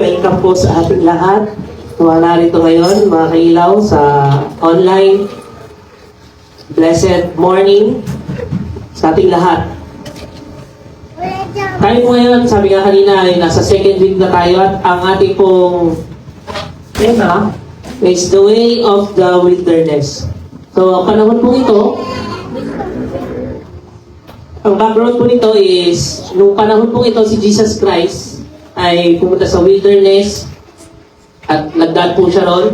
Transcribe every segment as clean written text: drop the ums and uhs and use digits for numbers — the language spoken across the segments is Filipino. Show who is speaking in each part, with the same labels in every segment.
Speaker 1: Welcome po sa ating lahat. Mga narito ngayon, mga kailaw sa online. Blessed morning sa ating lahat. Tayo po ngayon, sabi nga kanina, ay nasa second week na tayo at ang ating pong tema is the way of the wilderness. So, ang panahon po ito, ang background po nito is, nung panahon po ito, si Jesus Christ ay pumunta sa wilderness at nagdaan po siya ron.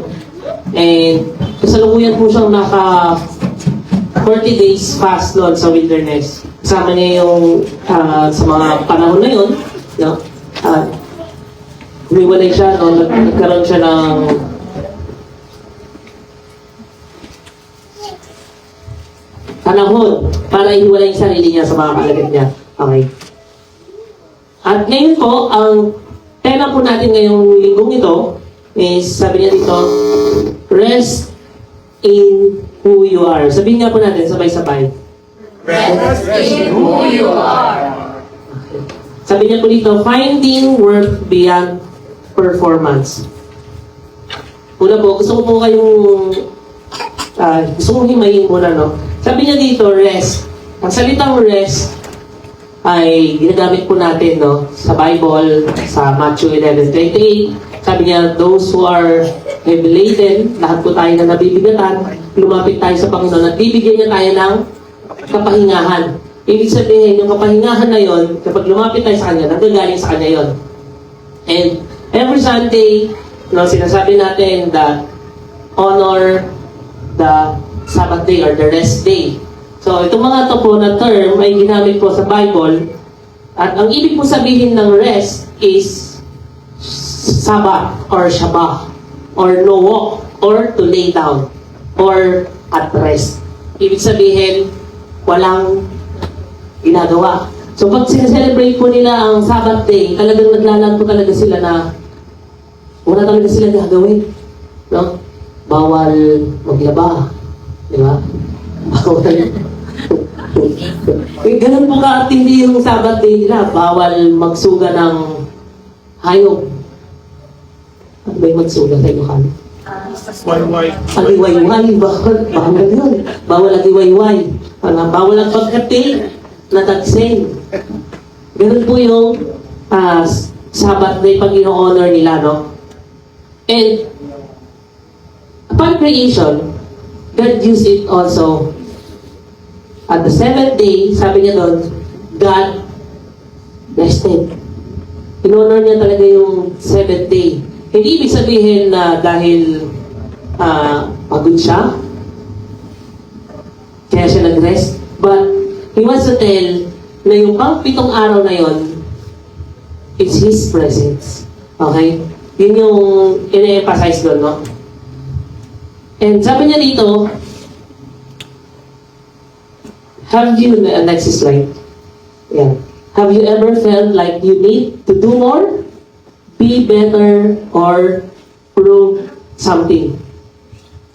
Speaker 1: And kasalukuyan po siyang naka 40 days fast doon sa wilderness. Kasama niya yung sa mga panahon na yun, no? Humiwalay siya, no? Nagkaroon siya ng panahon para ihiwalay yung sarili niya sa mga kalagad niya. Okay. At ngayon po, ang tema po natin ngayong linggong ito is, sabi niya dito, rest in who you are. Sabihin nga po natin, sabay-sabay.
Speaker 2: Rest in who you are.
Speaker 1: Okay. Sabi niya po dito, finding worth beyond performance. Una po, gusto ko po kayong, gusto kong himayin muna, no? Sabi niya dito, rest. Ang salitang rest ay ginagamit po natin, no, sa Bible, sa Matthew 11:28. Sabi niya, those who are heavy laden, lahat po tayo na nabibigatan, lumapit tayo sa Panginoon at bibigyan niya tayo ng kapahingahan. Ibig sabihin, yung kapahingahan na yon, kapag lumapit tayo sa Kanya, nagagaling sa Kanya yon. And every Sunday, no, sinasabi natin that honor the Sabbath day or the rest day. So, itong mga ito po na term ay ginamit po sa Bible. At ang ibig po sabihin ng rest is Sabbath or Shabbat or no walk or to lay down or at rest. Ibig sabihin, walang ginagawa. So, pag sineselebrate po nila ang Sabbath day, talagang naglalaan po talaga sila na wala talaga sila gagawin. No? Bawal maglaba. Di ba? Bawal. Ganun po ka-active yung Sabbath day nila. Bawal magsuga ng hayop. Ano ba yung magsuga sa Ilocano?
Speaker 2: Wayway.
Speaker 1: Agiwayway. Bawal yun. Bawal agiwayway. Bawal ang pagkati na tagsing. Ganun po yung Sabbath day pag ino-honor nila, no? And upon creation, God used it also. At the seventh day, sabi niya doon, God rested. In-honor niya talaga yung seventh day. Hindi ibig sabihin na dahil pagod siya, kaya siya nag-rest. But He wants to tell na yung pang-pitong araw na yon is His presence. Okay? Yun yung ine-emphasize doon, no? And sabi niya dito, have you, next slide. Yeah. Have you ever felt like you need to do more, be better, or prove something?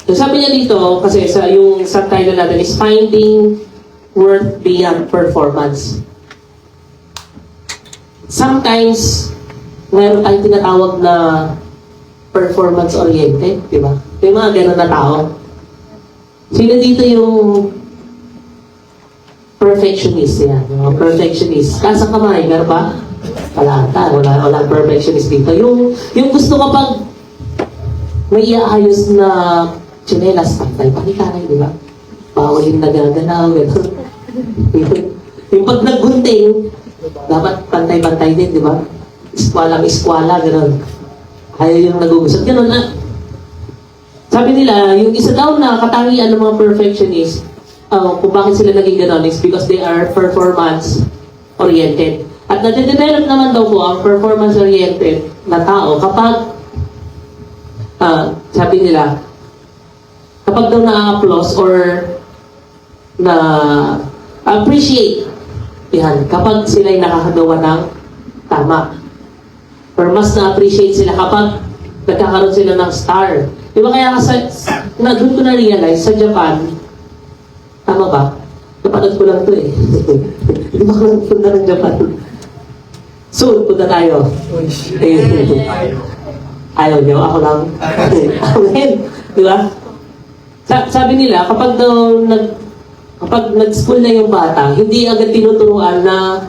Speaker 1: So sabi niya dito, kasi sa yung subtitle natin is finding worth beyond performance. Sometimes, mayroon tayong tinatawag na performance-oriented, di ba? May mga ganun na tao. Sino dito yung perfectionist yan? Mga perfectionist. Kasa kamay, meron ba? Wala ata. Wala perfectionist dito. Yung gusto kapag may iaayos na tsinelas, pantay-panikanay, di ba? Bawal yung nagaganaw, gano'n. Yung pag naggunting, dapat pantay-pantay din, di ba? Iskwalang-iskwala, gano'n. Ayaw yung nagugusot. Gano'n na. Sabi nila, yung isa daw na katangian ng mga perfectionist, kung bakit sila naging gano'n is because they are performance-oriented. At nade-develop naman daw po ang performance-oriented na tao kapag, sabi nila, kapag daw na-applause or na-appreciate, yan, kapag sila'y nakakagawa ng tama. Or mas na-appreciate sila kapag nagkakaroon sila ng star. Di ba kaya doon ko na-realize sa Japan, tama ba? Napanood ko lang ito eh. Di ba ko lang punta ng Japan? Soon, punta tayo. Ayaw niyo, ako lang. Amen. Di ba? Sabi nila, kapag nag-school na yung bata, hindi agad tinuturuan na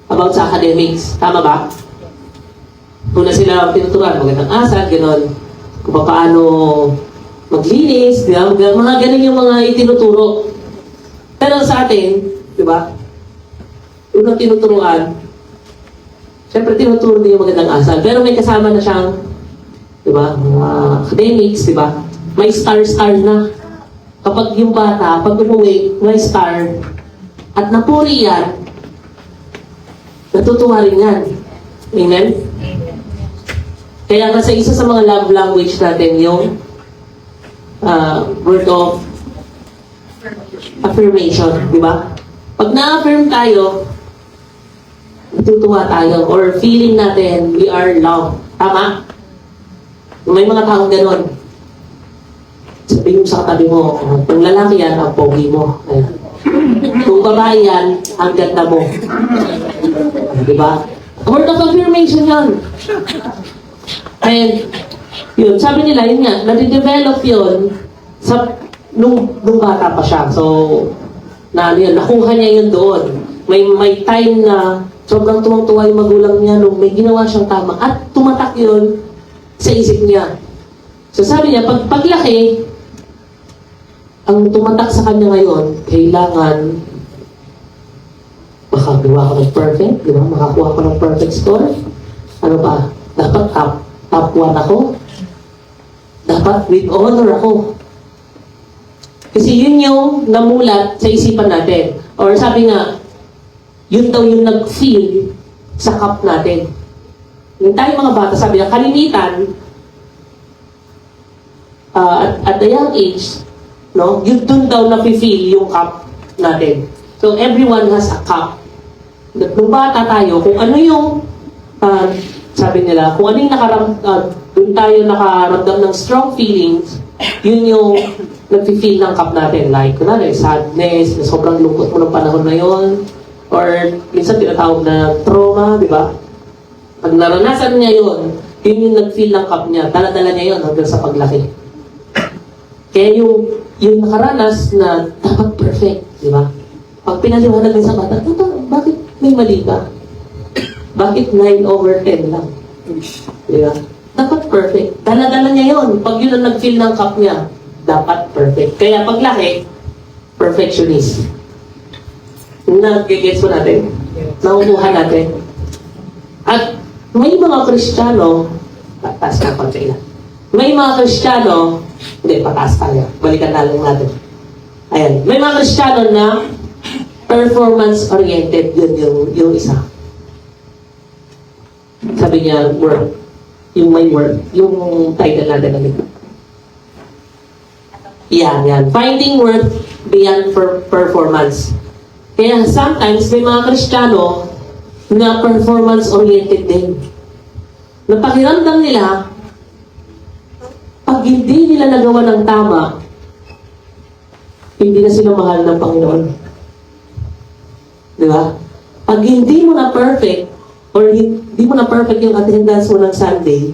Speaker 1: about sa academics. Tama ba? Una sila tinuturuan, magandang asal, gano'n. Kung paano maglinis, di ba? Mga ganun yung mga itinuturo. Pero sa atin, di ba? Unang tinuturuan, syempre tinuturo din yung magandang asal. Pero may kasama na siyang, di ba? Mga academics, di ba? May star-star na. Kapag yung bata, pag umuwi, may star, at napuri yan, natutuwa rin yan. Amen? Kaya kasi isa sa mga love language natin yung word of affirmation, di ba? Pag na-affirm tayo, natutuwa tayo, or feeling natin, we are loved. Tama? May mga taong ganon. Sabihin mo sa katabi mo, kung lalaki yan, ang pogi mo. Ayan. Kung babae yan, ang ganda mo. Di ba? Word of affirmation yan. And, yun, sabi nila, yun nga, nade-develop yun nung bata pa siya. So, yun, nakuha niya yun doon. May time na sobrang tuwang-tuwa yung magulang niya nung may ginawa siyang tama at tumatak yun sa isip niya. So, sabi niya, paglaki, ang tumatak sa kanya ngayon, kailangan makagawa ko ng perfect, di ba? Makakuha ko ng perfect score. Ano pa? Dapat top 1 ako. Dapat with honor ako. Kasi yun yung namulat sa isipan natin. Or sabi nga, yun daw yung nag-feel sa cup natin. Yung tayo mga bata, sabi nga, kalimitan, at the young age, no, yun dun daw na-feel yung cup natin. So, everyone has a cup. Nung bata tayo, kung ano yung, sabi nila, kung ano yung dun tayo nakaramdam ng strong feelings, yun yung nag-feel ng cup natin. Like, kunwari, sadness, na sobrang lungkot mo ng panahon na yun, or minsan tinatawag na trauma, di ba? Pag naranasan niya yun, yun yung nag-feel ng cup niya. Dala-dala niya yun hanggang sa paglaki. Kaya yung nakaranas na dapat perfect, di ba? Pag pinaliwanag din sa bata, bakit may mali ka? Bakit 9/10 lang? Di ba? Dapat perfect. Dala-dala niya yun. Pag yun ang nag-feel ng cup niya, dapat perfect. Kaya paglaki, perfectionist. Nag-gets mo natin? Nakukuha natin. At may mga Kristiyano, taas ka konti lang. May mga Kristiyano, hindi, pataas tayo. Balikan na lang natin. Ayan. May mga Kristiyano na performance-oriented. Yun yung isa. Sabi niya, work. Yung may work. Yung title natin na nito. Yan. Finding worth beyond performance. Kaya sometimes may mga Kristiyano na performance-oriented din. Napakiramdam nila, pag hindi nila nagawa ng tama, hindi na sila mahal ng Panginoon. Di ba? Pag hindi mo na perfect, or hindi mo na perfect yung attendance mo ng Sunday,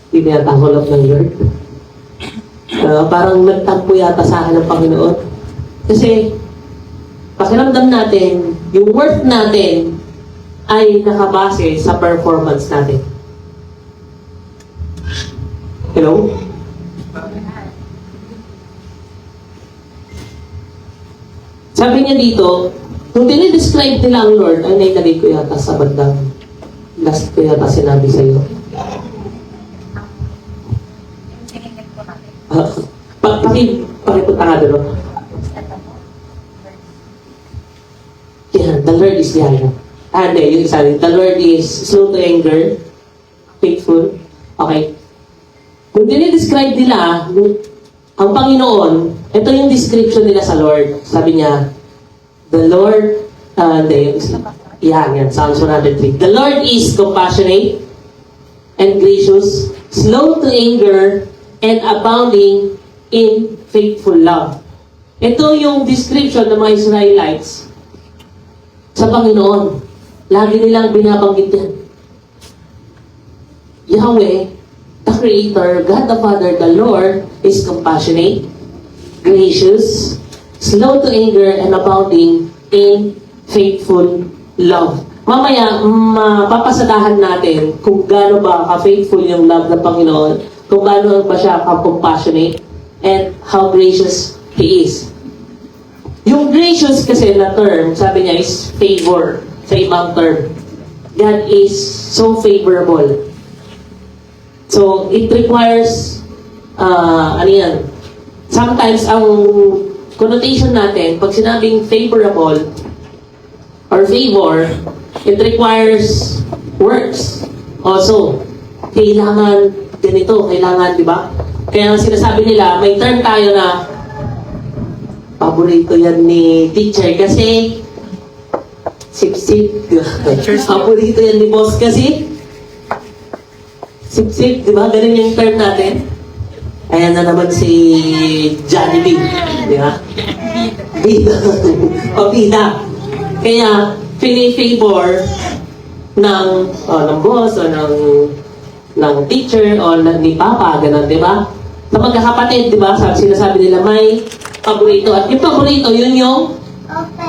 Speaker 1: hindi na yata ako love ng Lord. Parang nagtampo yata sa akin ng Panginoon. Kasi, pakiramdam natin, yung worth natin ay nakabase sa performance natin. Hello? Sabi niya dito, nung dinidescribe nila ang Lord, ay nailagay ko yata sa bandang last ko yata sinabi sa iyo. Pakipunta nga doon. Yan, the Lord is yan. Hindi, yung isa rin. The Lord is slow to anger, faithful. Okay. Kung dinidescribe nila ang Panginoon, ito yung description nila sa Lord. Sabi niya, the Lord, yan, Psalms 103. The Lord is compassionate and gracious, slow to anger, and abounding in faithful love. Ito yung description ng mga Israelites sa Panginoon. Lagi nilang binabanggit yan. Yahweh, the Creator, God the Father, the Lord, is compassionate, gracious, slow to anger, and abounding in faithful love. Mamaya, mapapasadahan natin kung gaano ba ka-faithful yung love ng Panginoon, kung gaano ba siya ka-compassionate, and how gracious He is. Yung gracious kasi na term, sabi niya is favor sa ibang term. God is so favorable. So, it requires, ano yan, sometimes ang connotation natin, pag sinabing favorable or favor, it requires works. Also, kailangan ganito, kailangan, di ba? Kaya sinasabi nila, may term tayo na paborito yan ni teacher kasi sip-sip. Paborito yan ni boss kasi sip-sip, di ba? Ganun yung term natin. Ayan na naman si Johnny B. Di ba? Bida. O bida. Kaya, fini-favor ng boss o ng teacher o ni Papa, ganun, di ba? Sa magkakapatid, di ba? Sinasabi nila may paborito. At yung paborito, yun yung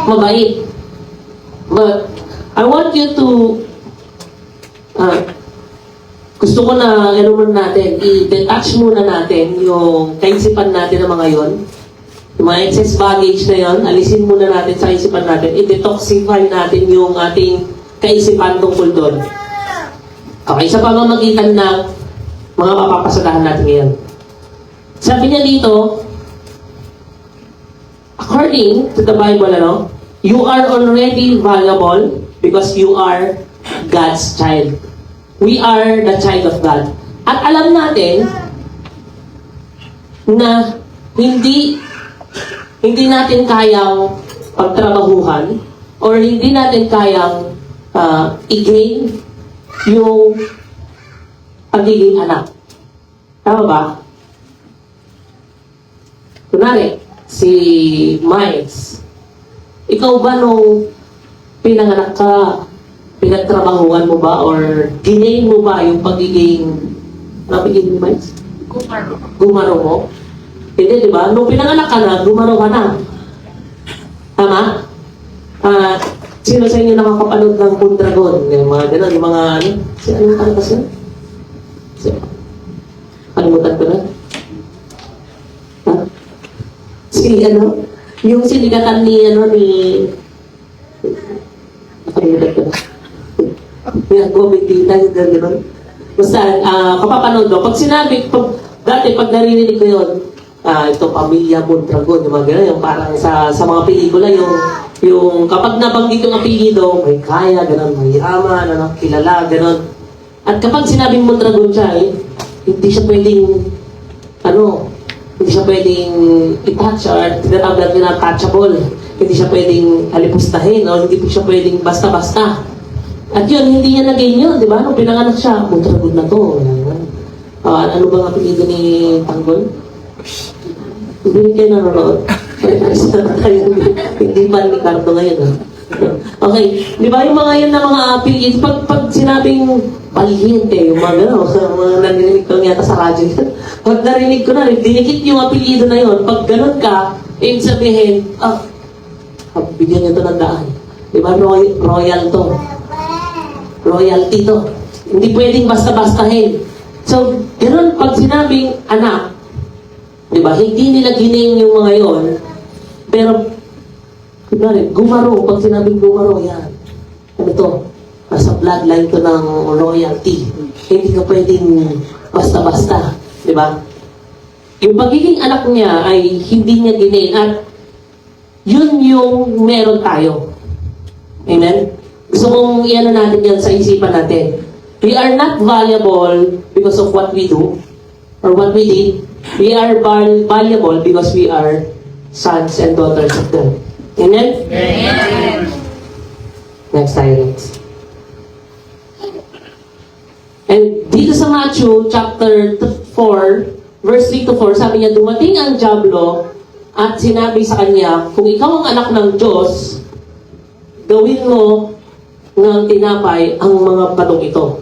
Speaker 1: mabait. But, I want you to gusto ko na ano muna natin, i-detach muna natin yung kaisipan natin ng mga yon. Yung mga excess baggage na yon, alisin muna natin sa kaisipan natin, i-detoxify natin yung ating kaisipan tungkol doon. Okay, sa pamamagitan ng mga mapapasadahan natin ngayon. Sabi niya dito, according to the Bible, you are already valuable because you are God's child. We are the child of God. At alam natin na hindi natin kayang pagtrabahuhan or hindi natin kayang i-gain yung pagiging anak. Tama ba? Kunwari, si Miles, ikaw ba nung pinanganak ka, pinagtrabahuan mo ba or ginain mo ba yung pagiging Miles? Gumaro mo? Hindi, di ba? Nung pinanganak ka na, gumaro ka na. Tama? Sino sa inyo nakakapanood ng Mondragon? Yung mga gano'n, yung mga ano? Anong talagas yun? Kalimutan ko na. Ha? Yung sinikatan ni nakalimutan ko na. Yung gobitita, yung gano'n. Basta, kapapanood ko. Pag sinabi, dati pag narinig ko yun, ito, Pamilya Mondragon, yung mga gano'n, yung parang sa mga pelikula, yung kapag nabanggit yung apelyido, may kaya, gano'n, may yaman, kilala, gano'n. At kapag sinabing Mondragon siya, hindi siya pwedeng, hindi siya pwedeng i-touch or tinatawag natin na touchable. Hindi siya pwedeng alipustahin o hindi siya pwedeng basta-basta. At yun, hindi niya nag-gain yun, di ba? Nung pinanganak siya, Mondragon na to. Ano bang apelyido ni Tanggol? Hindi kayo nanonood. Hindi pa ni Cardo ngayon. Okay. Di ba yung mga yun na mga apelyido, pag sinabing Valiente, yung mga gano'n, mga narinig ko yata sa radyo. Pag narinig ko na, dinikit yung apelyido na yun, pag gano'n ka, ibig sabihin, bigyan niyo ito ng daan. Di ba? Royal to. Royalty to. Hindi pwedeng basta-bastahin. So, gano'n pag sinabing anak, di ba? Hindi nila ginain yung mga yon. Pero, gumaro. Pag sinabing gumaro, yan. Ano to? Sa bloodline to ng royalty. Hindi ka pwedeng basta-basta. Di ba? Yung pagiging anak niya ay hindi niya ginain at yun yung meron tayo. Amen? Gusto kong iyan natin yan sa isipan natin. We are not valuable because of what we do or what we did. We are valuable because we are sons and daughters of God. Amen?
Speaker 2: Amen.
Speaker 1: Next silence. And dito sa Matthew chapter 4, verse 3 to 4, sabi niya, dumating ang dyablo at sinabi sa kanya, kung ikaw ang anak ng Diyos, gawin mo ng tinapay ang mga patong ito.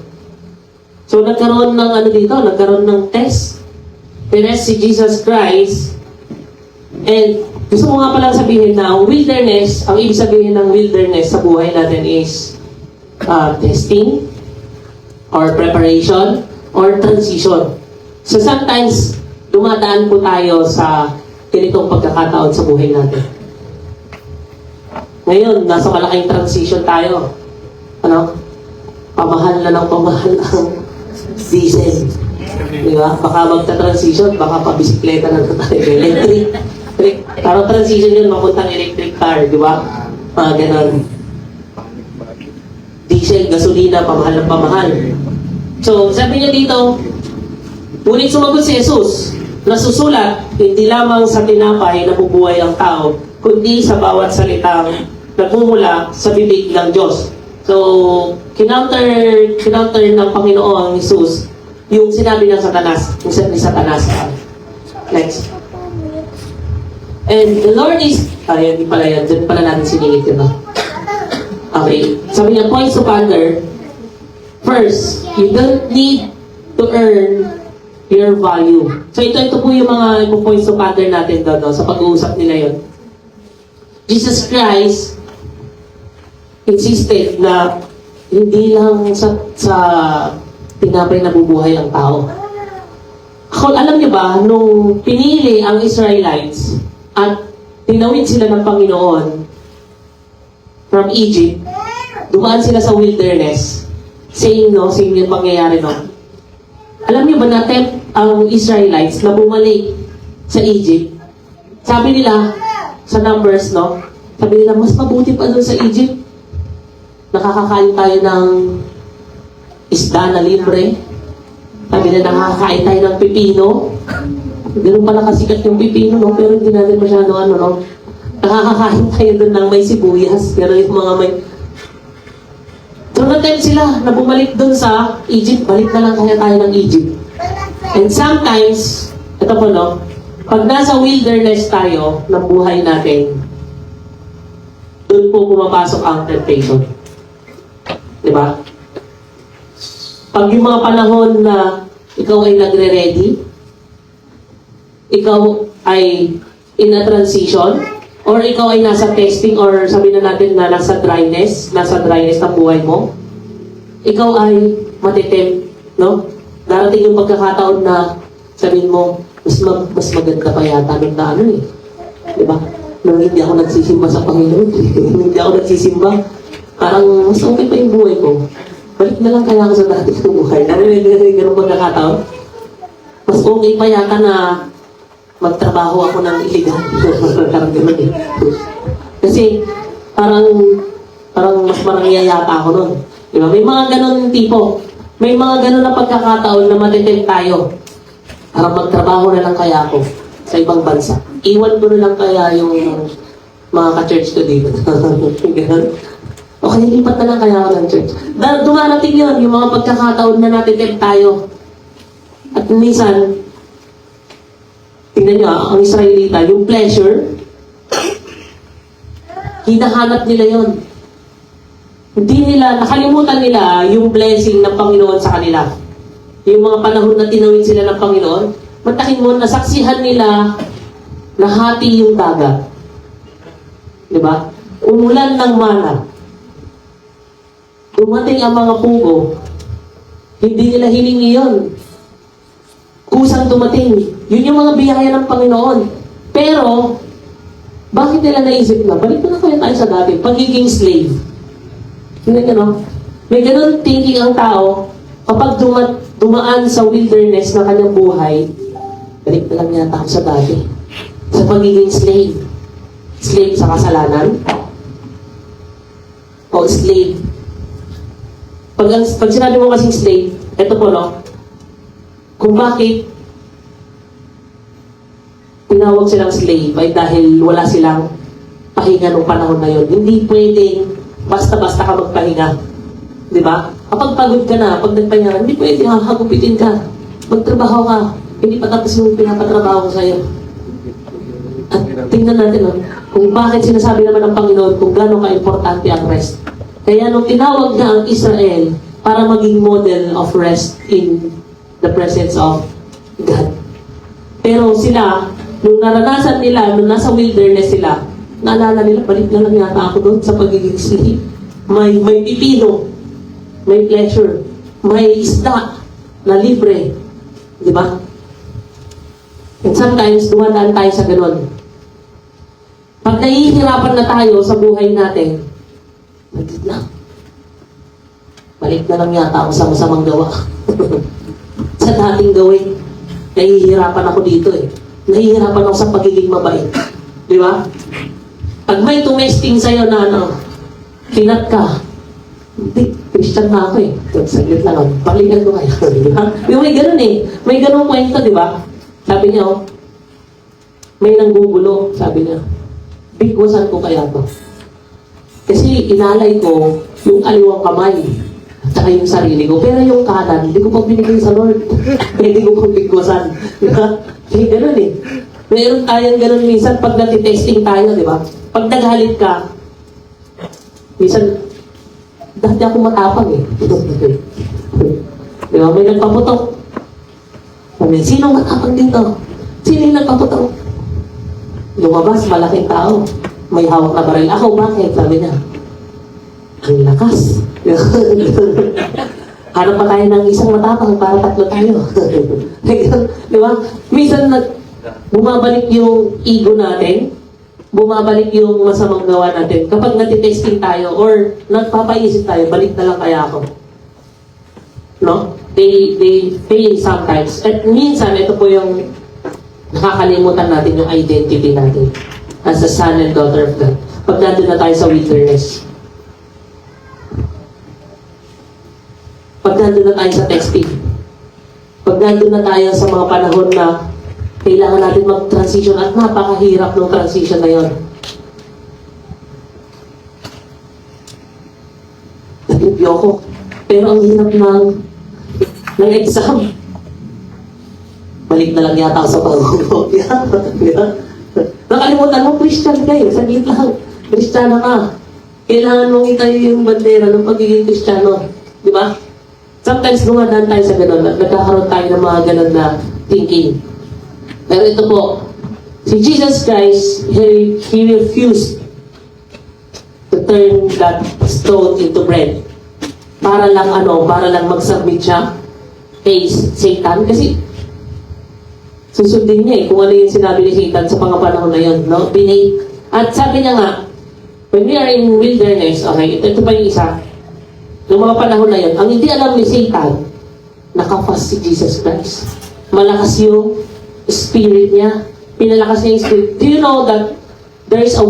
Speaker 1: So nagkaroon ng ano dito, nagkaroon ng test. Tinest si Jesus Christ. And gusto ko nga palang sabihin na ang wilderness, ang ibig sabihin ng wilderness sa buhay natin is testing, or preparation, or transition. So sometimes, dumadaan po tayo sa ganitong pagkakataon sa buhay natin. Ngayon, nasa malaking transition tayo. Ano? Pamahal na ng pamahal ang diesel. Di ba? Baka magta-transition, baka pabisikleta na tayo. Electric. Parang transition yun, mapuntang electric car, di ba? Mga ganon. Diesel, gasolina, pamahal ng pamahal. So, sabi niya dito, ngunit sumagot si Jesus, nasusulat, hindi lamang sa tinapay na bubuhay ang tao, kundi sa bawat salitang nagmumula sa bibig ng Diyos. So, kinounter ng Panginoon Jesus yung sinabi ng Satanas, ni Satanas. Next. And the Lord is, hindi pala yan, dyan pala natin siningit yun. Okay, sabi niya, points to ponder. First, you don't need to earn your value. So ito po yung mga points to ponder natin doon, sa pag-uusap nila yun. Jesus Christ insisted na hindi lang sa tinapay na bubuhay ang tao. Alam niyo ba, nung pinili ang Israelites at tinawid sila ng Panginoon from Egypt, dumaan sila sa wilderness, saying yung pangyayari Alam niyo ba na ang Israelites na bumalik sa Egypt, sabi nila sa Numbers, sabi nila, mas mabuti pa doon sa Egypt. Nakakakain tayo ng isda na libre. Sabi nila, nakakakain tayo ng pipino. Ganun pala kasikat yung pipino, pero hindi natin masyado nakakakain tayo doon ng may sibuyas, pero yung mga may... So, na-time sila na bumalik doon sa Egypt, balik na lang kaya tayo ng Egypt. And sometimes, ito po pag nasa wilderness tayo ng buhay natin, doon po pumapasok ang temptation. Diba? Pag yung mga panahon na ikaw ay nagre-ready, ikaw ay in a transition, or ikaw ay nasa testing, or sabi na natin na nasa dryness ng buhay mo, ikaw ay matitempt, Darating yung pagkakataon na sabihin mo, mas maganda pa yata nung na Diba? Nung hindi ako nagsisimba sa Panginoon, hindi ako nagsisimba, parang mas okay pa yung buhay ko. Balik na lang kaya ako sa dati kong buhay. Ganun pagkakataon. Mas okay pa yata na magtrabaho ako ng illegal. Parang gano'n Kasi parang mas marangya yata ako nun. Diba? May mga gano'n tipo. May mga gano'n na pagkakataon na matitempt tayo. Parang magtrabaho na lang kaya ako sa ibang bansa. Iwan ko na lang kaya yung mga ka-church ko dito. Ganun. Okay, lipat na lang kaya ako ng church. Dumarating yun, yung mga pagkakataon na natitempt tayo. At minsan, tingnan nyo, ang Israelita, yung pleasure, hinahanap nila yon. Nakalimutan nila yung blessing ng Panginoon sa kanila. Yung mga panahon na tinawid sila ng Panginoon, matakin mo, nasaksihan nila na hati yung dagat. Diba? Umulan ng mana. Dumating ang mga pugo, hindi nila hiningi yun. Kusang dumating. Yun yung mga biyaya ng Panginoon. Pero, bakit nila naisip na, balik na kaya tayo sa dati, pagiging slave. May ganun thinking ang tao, kapag dumaan sa wilderness na kanyang buhay, balik na lang yata ako sa dati. Sa pagiging slave. Slave sa kasalanan. O slave. Pag sinabi mo kasing slave, ito po kung bakit tinawag silang slave ay dahil wala silang pahinga nung panahon na yun. Hindi pwedeng basta-basta ka magpahinga. Di ba? Kapag pagod ka na, pag nagpahinga, hindi pwedeng hagupitin ka. Magtrabaho ka. Hindi pa tapos yung pinapatrabaho ko sa'yo. At tingnan natin kung bakit sinasabi naman ng Panginoon kung gano'n ka-importante ang rest. Kaya nung tinawag niya ang Israel para maging model of rest in the presence of God. Pero sila, nung naranasan nila, nung nasa wilderness sila, naalala nila, balik na lang yata ako doon sa pagiging slave. May pipino, may pleasure, may isda na libre. Di ba? And sometimes, dumadaan tayo sa ganun. Pag nahihirapan na tayo sa buhay natin, nagit lang. Balik na lang yata ako sa masamang gawa. Sa dating gawin, nahihirapan ako dito eh. Nahihirapan ako sa pagiging mabait. Di ba? Pag may tumesting sa'yo na kinat ka, hindi, Christian na ako eh. Saglit lang ako. Balikan ko kayo. Di ba? May ganun eh. May ganun kwento, di ba? Sabi niya, may nanggugulo. Sabi niya, bigwasan ko kaya to. Kasi inalay ko yung kaliwang kamay at saka yung sarili ko. Pero yung kanan, hindi ko pa binigay sa Lord. Pwede ko pang bigwasan. May ganun eh. Meron tayong ganun minsan pag natitesting tayo, di ba? Pag naghalit ka, minsan, dati ako matapang eh. Di ba? May nagpaputok. Sabi, sino matapang dito? Sino yung nagpaputok? Lumabas, malaking tao. May hawak na baril. Ako, bakit? Sabi niya, ang lakas. Hanap pa tayo ng isang matapang para tatlo tayo. Di ba? Minsan, bumabalik yung ego natin, bumabalik yung masamang gawa natin. Kapag natitesting tayo or nagpapaisip tayo, balik na lang kaya ako. No? They fail sometimes. At minsan, ito po yung nakakalimutan natin yung identity natin as a son and daughter of God. Pag nandun na tayo sa wilderness. Pag nandun na tayo sa testing. Pag nandun na tayo sa mga panahon na kailangan natin mag-transition at napakahirap ng transition na yun. Nag-review ako. Pero ang hirap ng exam. Balik na lang yata ako sa pag-kopya. Nakalimutan mo, Christian kayo. Saglit lang. Kristiyano ka. Kailangan mong itayo yung bandera ng pagiging Kristiyano. Di ba? Sometimes dumadaan tayo sa ganun at nagkakaroon tayo ng mga ganun na thinking. Pero ito po, si Jesus Christ, He refused to turn that stone into bread. Para lang mag-submit siya kay Satan. Kasi susundin niya eh, kung ano yung sinabi ni Satan sa mga panahon na yun. No? At sabi niya nga, when we are in wilderness, okay, ito pa yung isa, noong mga panahon na yun, ang hindi alam ni Satan, nakafast si Jesus Christ. Malakas yung spirit niya. Pinalakas niya yung spirit. Do you know that there's a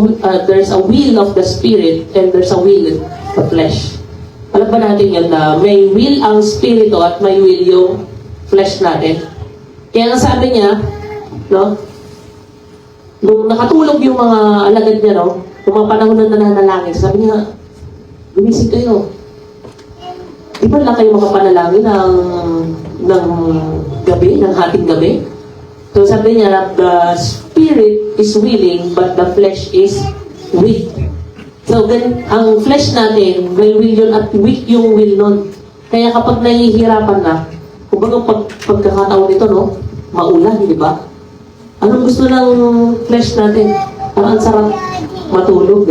Speaker 1: will of the spirit and there's a will of the flesh? Alam ba natin yan na may will ang spirito at may will yung flesh natin? Kaya nga sabi niya, no, nung nakatulog yung mga alagad niya, no, yung mga panahon na nananalangin, sabi niya, gumising kayo. Di ba lang kayo makapanalangin ng gabi, ng hating gabi? So sabi niya, the spirit is willing, but the flesh is weak. So, ang flesh natin, may will yun at weak yung will nun. Kaya kapag nahihirapan na, kumbaga pagkakataon nito, no, maulan, di ba? Anong gusto ng flesh natin? Parang ang sarap matulog.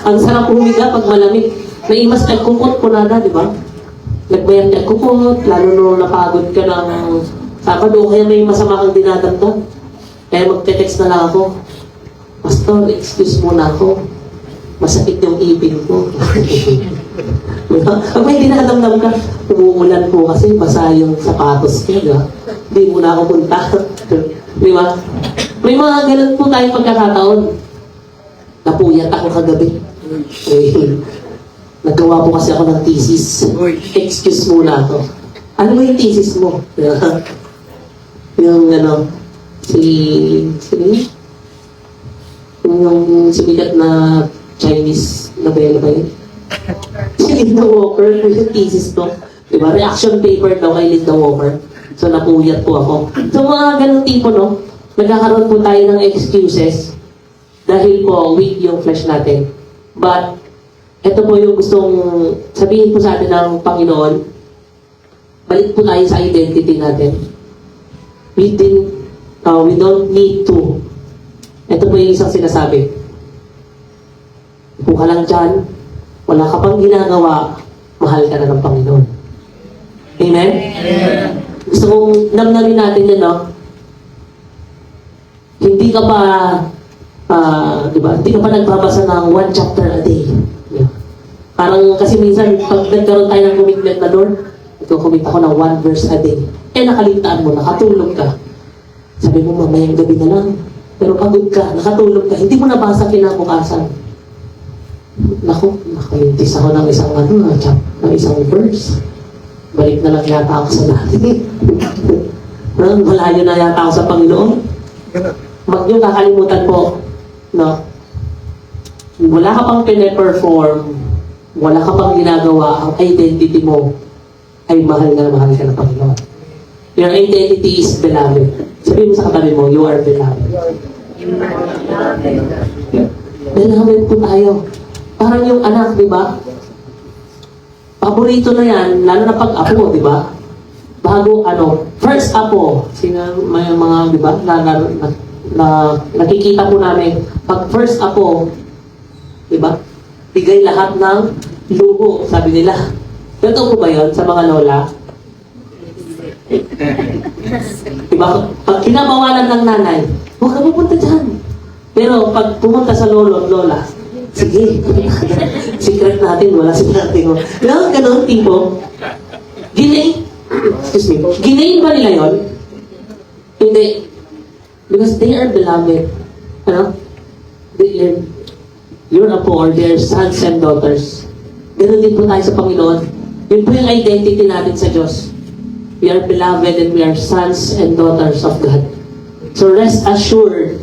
Speaker 1: Ang sarap humiga pag malamig. Naimas nagkukot po nada, di ba? Nagbayang nagkukot, lalo nung napagod ka ng Sabado, kaya may masama kang dinadamdam. Kaya magte-text na lang ako, Pastor, excuse muna ako. Masakit yung ipin ko. Pag may dinadamdam ka, umuulan po kasi basa yung sapatos ko, diba? Hindi mo na ako punta. Di ba? May mga ganun po tayong pagkakataon. Napuyat ako kagabi. Naggawa po kasi ako ng thesis. Excuse muna ako. Ano ba yung thesis mo? Yung yung sibigat na Chinese novela ba yun? Si Linda Walker, yung thesis to. Diba? Reaction paper daw kay Linda Walker. So, napuyat po ako. So, mga ganong tipo, no? Nagkakaroon po tayo ng excuses dahil po weak yung flesh natin. But, ito po yung gustong sabihin po sa atin ng Panginoon. Balik po tayo sa identity natin. We don't need to. Ito po yung isang sinasabi. Kung ka lang dyan, wala ka pang ginagawa, mahal ka na ng Panginoon. Amen?
Speaker 2: Amen.
Speaker 1: Gusto kong namnamin natin yun, no? Hindi ka pa, di ba? Hindi ka pa nagbabasa ng one chapter a day. Yeah. Parang kasi minsan, pag nagkaroon tayo ng commitment na Lord, ito-commit ako ng one verse a day. Eh, nakaligtaan mo, nakatulog ka. Sabi mo, mamayang gabi na lang. Pero pagod ka, nakatulog ka, hindi mo nabasa kinabukasan. Naku, nakalintis ako ng isang ng isang verse. Balik na lang yata ako sa dati. Malayo na yata ako sa Panginoon. Huwag niyong kakalimutan po, no? Wala ka pang pine-perform, wala ka pang ginagawa, ang identity mo ay mahal na mahal ka ng Panginoon. Your identity is beloved. Sabihin mo sa katabi mo, you are beloved. Beloved po tayo. Parang yung anak, di ba? Paborito na yan, lalo na pag apo, di ba? Bago, first apo. May mga, di ba, nakikita po namin, pag first apo, di ba? Bigay lahat ng luho, sabi nila. Totoo po ba yun sa mga lola? Di ba? Pag kinabawalan ng nanay, huwag ka pupunta dyan. Pero pag pumunta sa lolo at lola, sige, secret natin, wala secret natin. Pero ganun, tipo, ginain ba nila yun? Hindi. Because they are beloved. Ano? You're a poor, they are sons and daughters. Ganun din po tayo sa Panginoon. Yun po yung identity natin sa Diyos. We are beloved and we are sons and daughters of God. So rest assured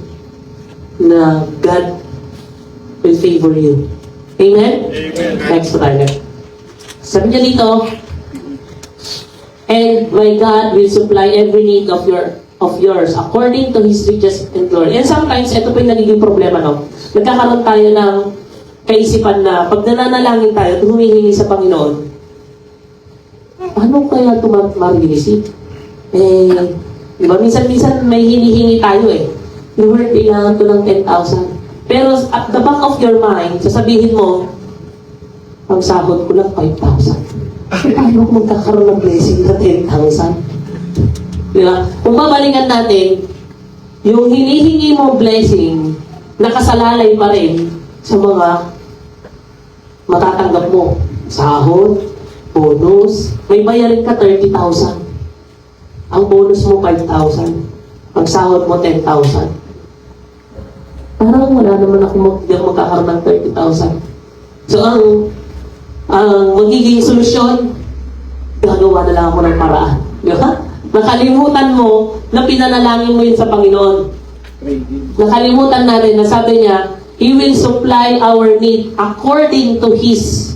Speaker 1: na God will favor you. Amen?
Speaker 2: Amen.
Speaker 1: Next po tayo. Sabi niya dito, and my God will supply every need of yours according to His riches and glory. And sometimes, ito po yung nagiging problema, no? Nagkakaroon tayo ng kaisipan na pag nananalangin tayo at humihingi sa Panginoon, paano kaya ito ma-receive? Di ba? Minsan may hinihingi tayo Lord, kailangan ko ng 10,000. Pero at the back of your mind, sasabihin mo, ang sahod ko lang 5,000. Paano ko magkakaroon ng blessing na 10,000? Diba? Kung babalikan natin, yung hinihingi mo blessing, nakasalalay pa rin sa mga matatanggap mo. Sahod, bonus, may bayarin ka 30,000. Ang bonus mo 5,000. Ang sahod mo 10,000. Parang wala naman ako magkakaroon ng 30,000. So ang magiging solusyon, gagawa na lang ako ng paraan. Diba? Nakalimutan mo na pinanalangin mo yun sa Panginoon. Nakalimutan natin na sabi niya, He will supply our need according to His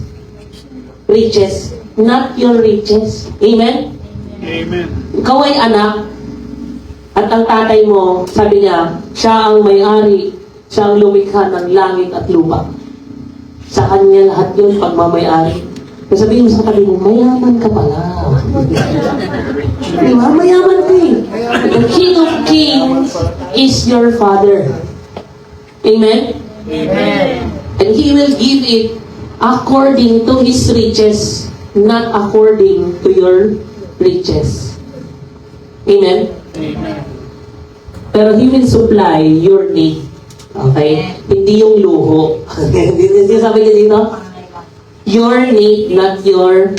Speaker 1: riches, not your riches. Amen?
Speaker 2: Amen.
Speaker 1: Ikaw ay anak, at ang tatay mo, sabi niya, siya ang may-ari, siya ang lumikha ng langit at lupa. Sa kanya lahat yun pagmamayari. Kaya sabihin mo sa katabi mo, mayaman ka pala. Di ba? Mayaman ka The King of Kings is your Father. Amen?
Speaker 2: Amen.
Speaker 1: And He will give it according to His riches, not according to your riches. Amen?
Speaker 2: Amen.
Speaker 1: Pero He will supply your need. Okay? Hindi yung luho. Hindi sabi niya dito? Your need, not your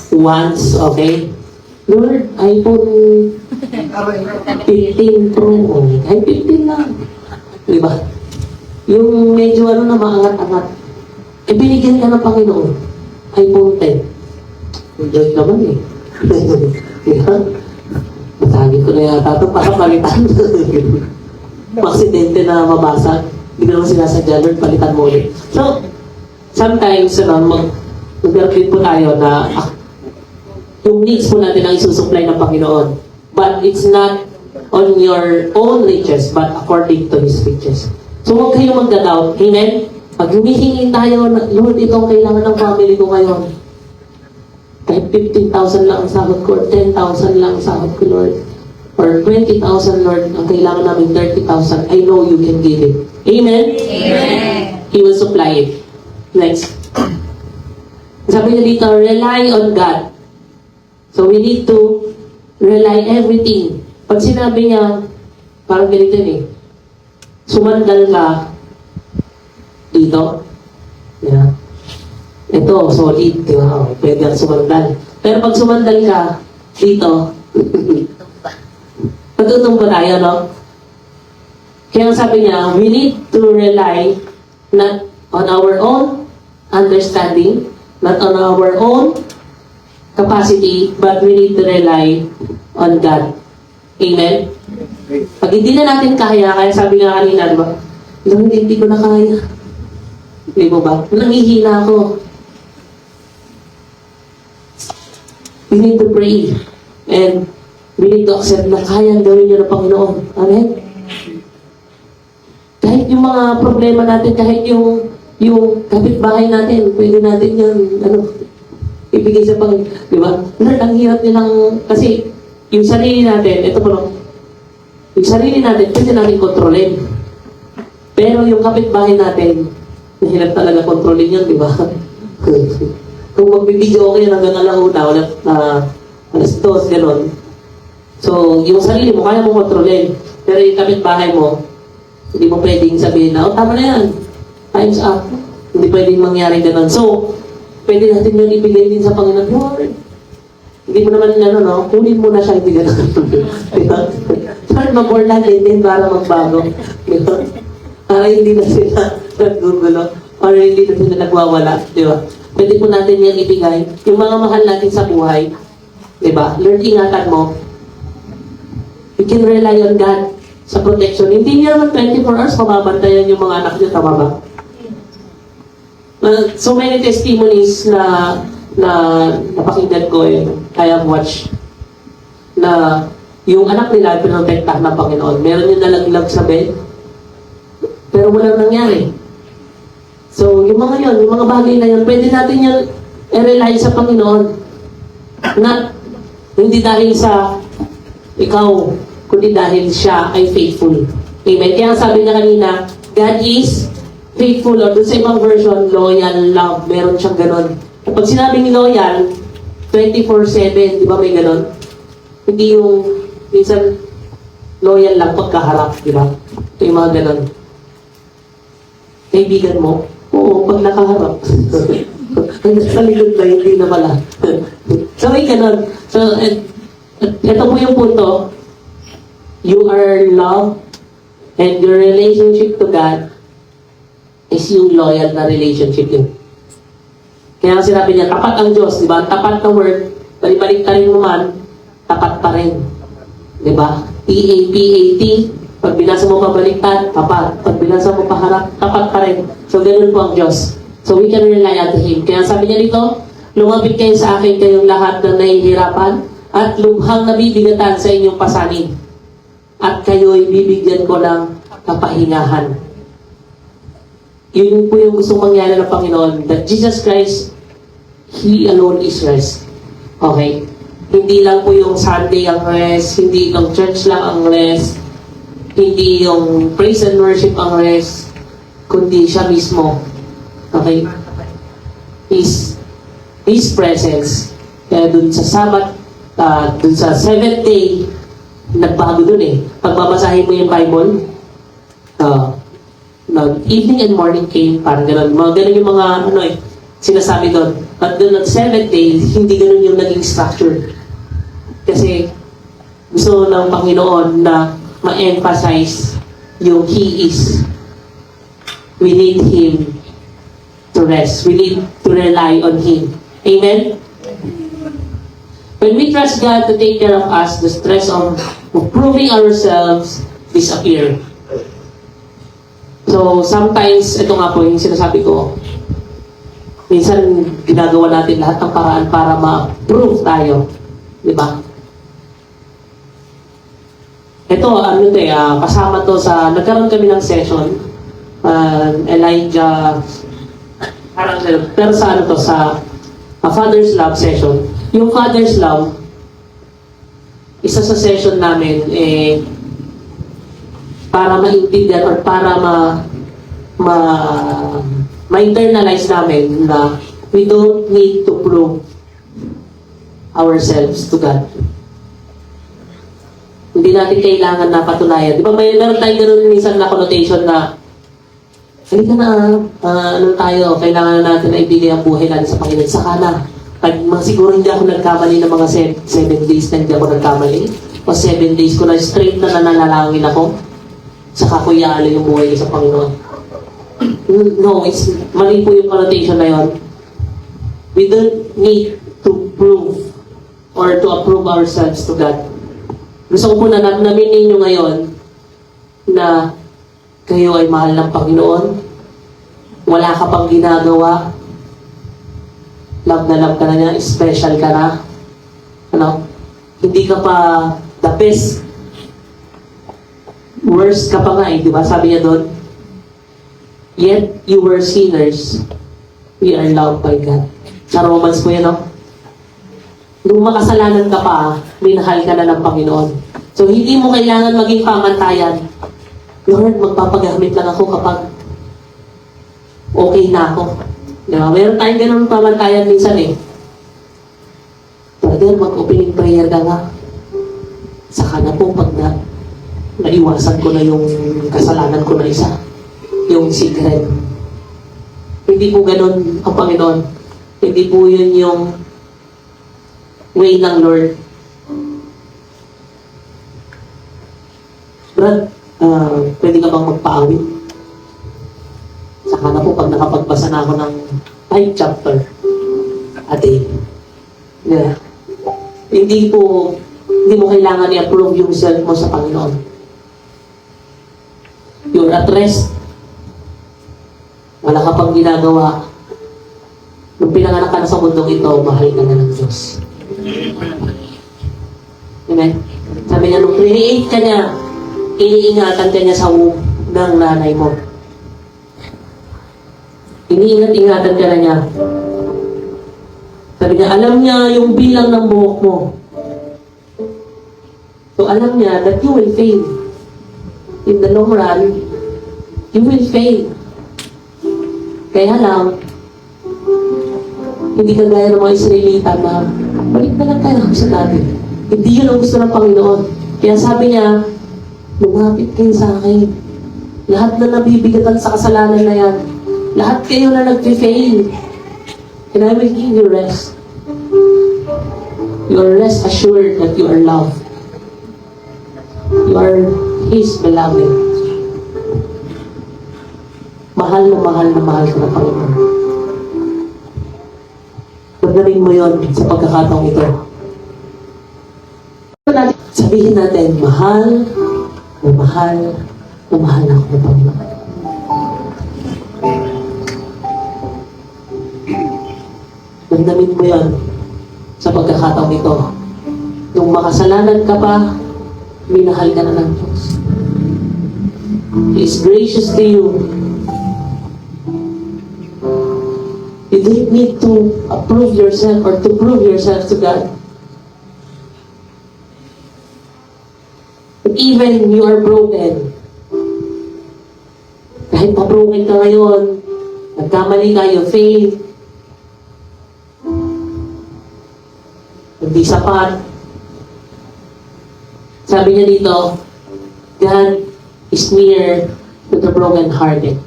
Speaker 1: wants. Okay? Lord, iPhone 15 Pro. Ay, 15 lang. Diba? Yung medyo na maangat-angat. E binigyan ka ng Panginoon. iPhone 10. Diyos naman Diba? Masagin ko na yata ito para palitan. Aksidente na mabasag. Hindi ko naman sinasadya, Lord, palitan mo ulit. So, sometimes, mag-repeat po tayo na yung needs po natin ang isusupply ng Panginoon. But it's not on your own riches, but according to His riches. So, huwag kayong magda-doubt. Amen? Pag humihingi tayo, Lord, ito ang kailangan ng family ko ngayon. Kahit 15,000 lang ang sahod ko, or 10,000 lang ang sahod ko, Lord. Or 20,000, Lord, ang kailangan namin 30,000. I know you can give it. Amen?
Speaker 2: Amen.
Speaker 1: He will supply it. Next. Sabi niya dito, rely on God. So we need to rely everything. Pag sinabi niya, parang ganito yun eh, sumandal ka dito. Yeah. Ito, solid, di ba? Pwede ang sumandal. Pero pag sumandal ka dito, patutumbo tayo, no? Kaya sabi niya, we need to rely not on our own understanding, not on our own capacity, but we need to rely on God. Amen? Pag hindi na natin kaya sabi nga kanina, di ba? Lord, hindi ko na kaya. Di mo ba? Nangihina ako. We need to pray. And we need to accept na kayang gawin niyo ng Panginoon. Amen? Kahit yung mga problema natin, kahit yung kapitbahay natin, pwede natin yan, ibigay sa Panginoon. Di ba? Lord, ang hirap nilang, kasi yung sarili natin, ito po, no? Yung sarili natin, pwede natin kontrolin. Pero yung kapitbahay natin, nahirap talaga kontrolin yun, di ba? Kung magbibideo kayo hanggang alauna, alas 2, gano'n. So, yung sarili mo, kaya mo kontrolin. Pero yung kapitbahay mo, hindi mo pwedeng sabihin na, tama na yan. Time's up. Hindi pwedeng mangyari gano'n. So, pwede natin yung ibigay din sa Panginoon. Lord, hindi mo naman kunin mo na siya, hindi gano'n. Diba? Lord, mag-born natin din para magbago. Diba? Para hindi na sila naggugulo. Para hindi na sila nagwawala. Diba? Pwede po natin yung ibigay. Yung mga mahal natin sa buhay. Diba? Lord, ingatan mo. You can rely on God sa protection. Hindi niya naman 24 hours mababantayan yung mga anak niyo. Tama ba? So many testimonies na napakinggan ko I have watched na yung anak nila pinotektahan ng Panginoon. Meron yung nalaglag sa bed, pero walang nangyari. So yung mga yun, yung mga bagay na yun, pwede natin yun i-rely sa Panginoon. Hindi dahil sa ikaw, kundi dahil siya ay faithful. Amen. Kaya sabi niya kanina, God is faithful, or dun sa ibang version, loyal, love. Meron siyang ganon. At pag sinabing loyal, 24/7, di ba may ganon? Hindi yung, minsan, loyal lang pagkaharap, di ba? Ito yung mga ganon. Kaibigan mo, oo, pag nakaharap. Sa likod na, hindi na pala. So may ganon. So, ito po yung punto. You are loved, and your relationship to God is yung loyal na relationship yun. Kaya sinabi niya, tapat ang Diyos, di ba? Tapat na word, balik-balik ka rin mo man, tapat pa rin. Di ba? T-A-P-A-T, pag binasa mo pabaliktad, tapat. Pag binasa mo paharap, tapat pa rin. So, ganun po ang Diyos. So, we can rely on Him. Kaya sabi niya dito, lumapit kayo sa akin kayong lahat na nahihirapan at lubhang nabibigatan sa inyong pasanin. At kayo'y bibigyan ko ng kapahingahan. Yun po yung gustong mangyari ng Panginoon, that Jesus Christ, He alone is rest. Okay? Hindi lang po yung Sunday ang rest, hindi yung church lang ang rest, hindi yung praise and worship ang rest, kundi siya mismo. Okay? His presence. Kaya dun sa Sabbath, dun sa 7th day, nagbago dun eh. Pag babasahin mo yung Bible, evening and morning came, parang gano'n. Mga gano'n yung mga, sinasabi doon. But doon at 7th day, hindi gano'n yung naging structure. Kasi, gusto ng Panginoon na ma-emphasize yung He is. We need Him to rest. We need to rely on Him. Amen? When we trust God to take care of us, the stress of proving ourselves disappear. So, sometimes, ito nga po yung sinasabi ko, minsan ginagawa natin lahat ng paraan para ma-prove tayo. Di ba? Ito, kasama to sa, nagkaroon kami ng session Elijah, parang ganun. Pero sa ano to, sa Father's Love session. Yung Father's Love, isa sa session namin, para maintindihan or para ma-internalize namin na we don't need to prove ourselves to God. Hindi natin kailangan na patunayan. Di ba meron tayong ganun minsan na connotation na halika na, ano tayo, kailangan na natin na ibigay ang buhay natin sa Panginoon. Saka na, siguro hindi ako nagkamali ng mga 7 days na hindi ako nagkamali. O 7 days ko na straight na nananalangin ako. Saka ko iaalo yung buhay ko sa Panginoon. No, mali po yung connotation na yun. We don't need to prove or to approve ourselves to God. Gusto ko po na namin ninyo ngayon na kayo ay mahal ng Panginoon. Wala ka pang ginagawa. Love na love ka na niya. Special ka na. Ano? Hindi ka pa the best. Worst ka pa nga eh. Di ba? Sabi niya doon, yet you were sinners. We are loved by God. Sa Romans po yan, no? Nung makasalanan ka pa, minahal ka na ng Panginoon. So, hindi mo kailangan maging pamantayan. Lord, magpapagamit lang ako kapag okay na ako. Diba? Meron tayong ganun pamantayan minsan eh. Brother, mag-opening prayer ka nga. Saka na po pag naiwasan ko na yung kasalanan ko na isa. Yung secret. Hindi po ganun ang Panginoon. Hindi po yun yung way ng Lord. Brad, pwede ka bang magpaawit? Saka na po pag nakapagbasa na ako ng 5 chapter a day. Yeah. Hindi mo kailangan i-approve yung self mo sa Panginoon. You're at rest. Wala ka pang ginagawa. Nung pinanganak ka na sa mundong ito, mahal ka na ng Diyos. Amen? Sabi niya, nung create ka niya, iniingatan ka niya sa womb ng nanay mo. Iniingat-ingatan ka na niya. Sabi niya, alam niya yung bilang ng buhok mo. So alam niya that you will fail. In the long run, you will fail. Kaya lang, hindi ka gaya ng mga Israelita na balik na lang tayo sa dati. Hindi yun ang gusto ng Panginoon. Kaya sabi niya, lumapit kayo sa akin. Lahat na nabibigatan sa kasalanan na yan. Lahat kayo na nag-fail. And I will give you rest. You are rest assured that you are loved. You are His beloved. Mahal na mahal na mahal ka ng Panginoon. Pagdating mo yon sa pagkakataong ito. Sabihin natin, mahal na mahal na mahal ako ng Panginoon. Damdamin mo yan sa pagkakataong ito. Nung makasalanan ka pa, minahal ka na ng Diyos. He is gracious to you. You don't need to approve yourself or to prove yourself to God. But even you are broken, kahit pa-broken ka ngayon, nagkamali ka, you fail, hindi sapat. Sabi niya dito, God is near to the broken-hearted.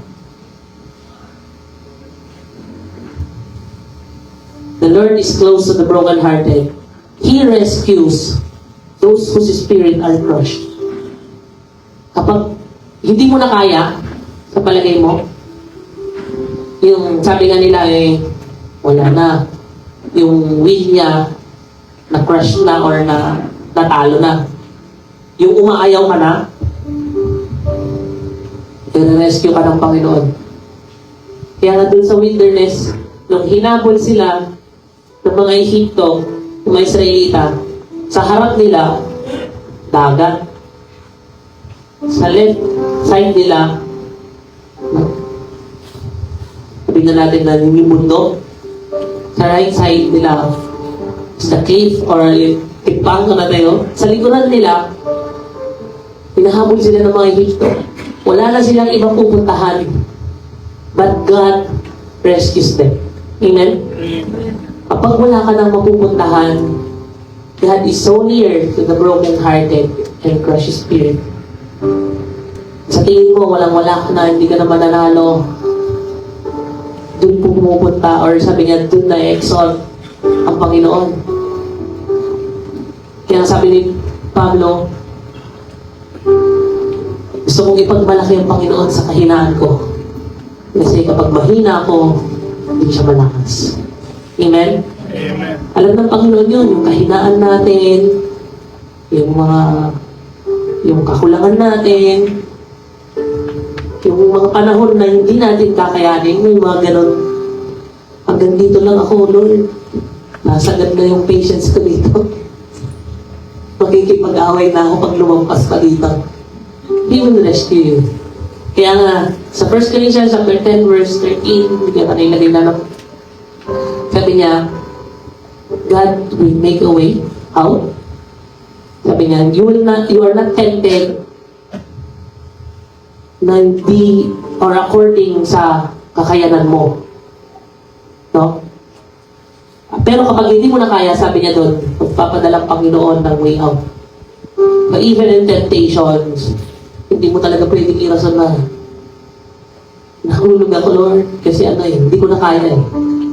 Speaker 1: The Lord is close to the broken-hearted. He rescues those whose spirit are crushed. Kapag hindi mo na kaya, sa palagay mo, yung sabi nga nila wala na. Yung will niya, na-crush na or natalo na. Yung umaayaw ka na, i-rescue ka ng Panginoon. Kaya nga dun sa wilderness, nung hinabol sila ng mga Ehipto, ng mga Israelita, sa harap nila, dagat. Sa left side nila, Sabihin na natin na yung mundo, sa right side nila is the cave or tipang na tayo. Sa likuran nila, hinahabol sila ng mga Egypto. Wala na silang ibang pupuntahan. But God rescues them. Amen? Kapag wala ka nang mapupuntahan, God is so near to the broken-hearted and crushed spirit. Sa tingin mo, walang-wala ka na, hindi ka na mananalo. Doon pumupunta, or sabi niya, doon na-exalt ang Panginoon. Kaya sabi ni Pablo, gusto kong ipagmalaki ang Panginoon sa kahinaan ko. Kasi kapag mahina ako, hindi siya malakas. Amen?
Speaker 2: Amen.
Speaker 1: Alam ng Panginoon yun, yung kahinaan natin, yung kakulangan natin, yung mga panahon na hindi natin kakayanin, yung mga ganun. Hanggang dito lang ako, Lord. Nasagad na yung patience ko dito. Makikipag-away na ako pag lumampas pa dito. He will rescue you. Kaya nga, sa 1 Corinthians chapter 10, verse 13, hindi ka nilagay na lang. Sabi niya, God will make a way out. Sabi niya, you are not tempted na hindi or according sa kakayanan mo. No? Pero kapag hindi mo na kaya, sabi niya doon, magpapadala ang Panginoon ng way out. But even in temptations, hindi mo talaga pwedeng irason na nahulog ako, Lord, kasi hindi ko na kaya eh.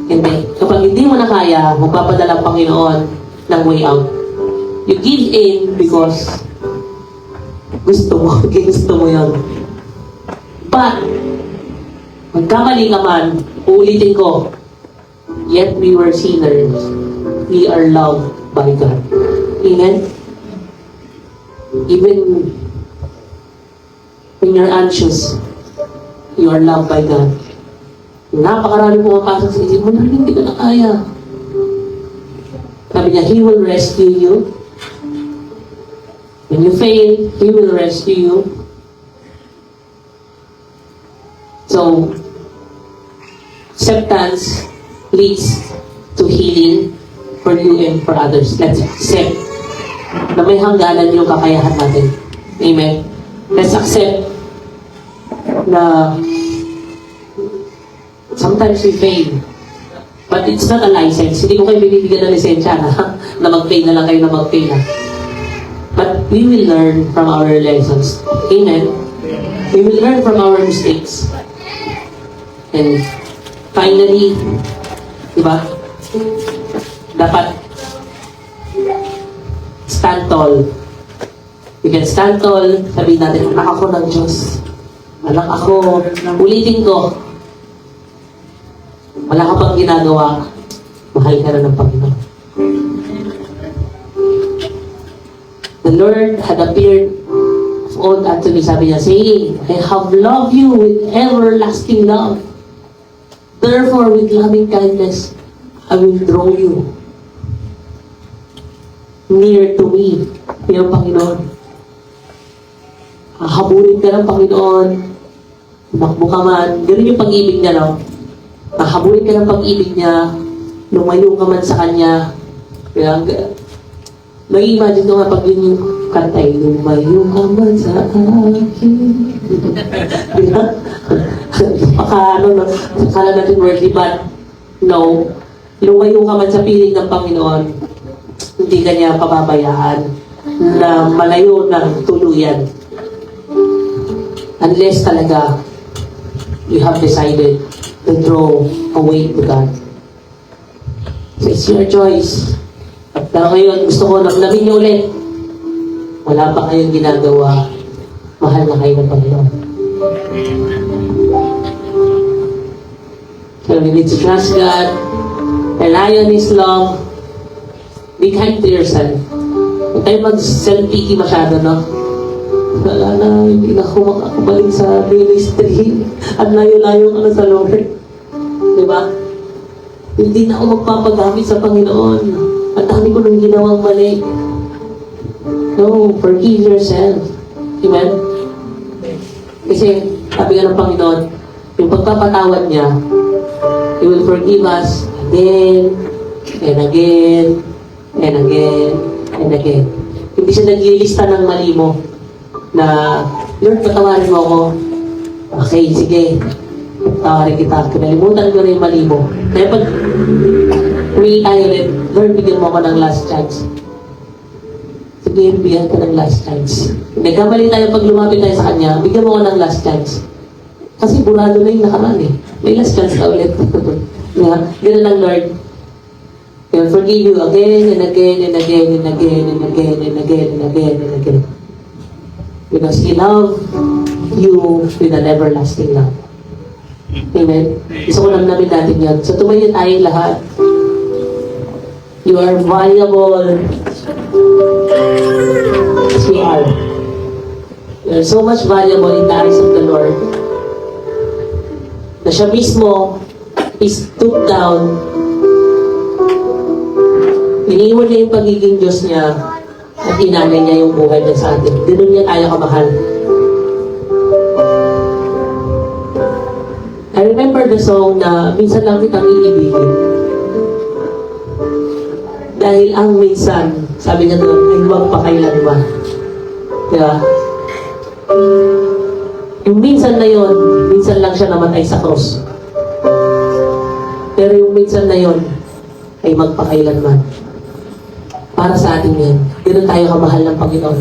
Speaker 1: Hindi. Kapag hindi mo na kaya, magpapadala ang Panginoon ng way out. You give in because gusto mo yun. But, magkamali ka man, uulitin ko, yet we were sinners, we are loved by God. Amen? Even when you're anxious, you are loved by God. Napakarami pumapasok sa isip mo na hindi ka na kaya. Sabi niya, He will rescue you. When you fail, He will rescue you. So, acceptance leads to healing for you and for others. Let's accept na may hangganan yung kakayahan natin. Amen? Let's accept na sometimes we fail. But it's not a license. Hindi ko kayo binibigyan ng lisensya na mag-fail na lang kayo na mag-fail na. But we will learn from our lessons. Amen? We will learn from our mistakes. And finally, diba? Dapat stand tall. We can stand tall. Sabihin natin, anak ako ng Diyos. Anak ako. Ulitin ko. Wala ka pang ginagawa. Mahal ka na ng Panginoon. The Lord had appeared of old unto me, sabi niya, saying, I have loved you with everlasting love. Therefore, with loving kindness, I will draw you near to me. Yung Panginoon. Hahabulin ka ng Panginoon. Tumakbo ka man. Ganun yung pag-ibig niya, no? Hahabulin ka ng pag-ibig niya. Lumayo ka man sa Kanya. Kaya, nag-imagine ko nga pag yung kantay, lumayo ka man sa akin. Diba? Akala natin worthy, but no. Lumayo ka man sa piling ng Panginoon, hindi ka niya pababayaan na malayo ng tuluyan. Unless talaga you have decided to draw away to God. So it's your choice. At ngayon, gusto ko namnamin niyo ulit. Wala pa kayong ginagawa. Mahal na kayo ng Panginoon. So we need to trust God, rely on His love, be kind to yourself. Huwag tayo mag-self-pity masyado, no? Wala na, hindi na ako makakabalik sa ministry at layo-layo ka na sa Lord. Diba? Hindi na ako magpapagamit sa Panginoon at dami ko nang ginawang mali. No, forgive yourself. Amen? Kasi, sabi nga ng Panginoon, yung pagpapatawad niya, He will forgive us again, and again, and again, and again. Hindi siya naglilista ng mali mo na, Lord, patawarin mo ako. Okay, sige. Patawarin kita. Kinalimutan ko na yung mali mo. Kaya pag humingi tayo ulit, Lord, bigyan mo ako ng last chance. Sige, bigyan ka ng last chance. Nagkamali tayo pag lumapit tayo sa Kanya, bigyan mo ako ng last chance. Kasi burado na yung nakaraan eh. May last chance ka ulit. Ganun lang, Lord. He'll forgive you again and again and again and again and again and again and again and again. Because He loved you with an everlasting love. Amen? Gusto ko lang namin natin yan. So tumayo tayong lahat. You are valuable as we are. You are so much valuable in the eyes of the Lord na siya mismo is stooped down. Iniwan niya yung pagiging Diyos niya at inalay niya yung buhay niya sa atin. Ganun niya tayo kamahal. I remember the song na minsan lang kitang iibigin. Dahil ang minsan, sabi niya doon, ay huwag pa kailanman. Diba? Yung minsan na yon, minsan lang siya namatay sa cross. Pero yung minsan na yon, ay magpakailanman. Para sa atin yan. Ganun tayo kamahal ng Panginoon.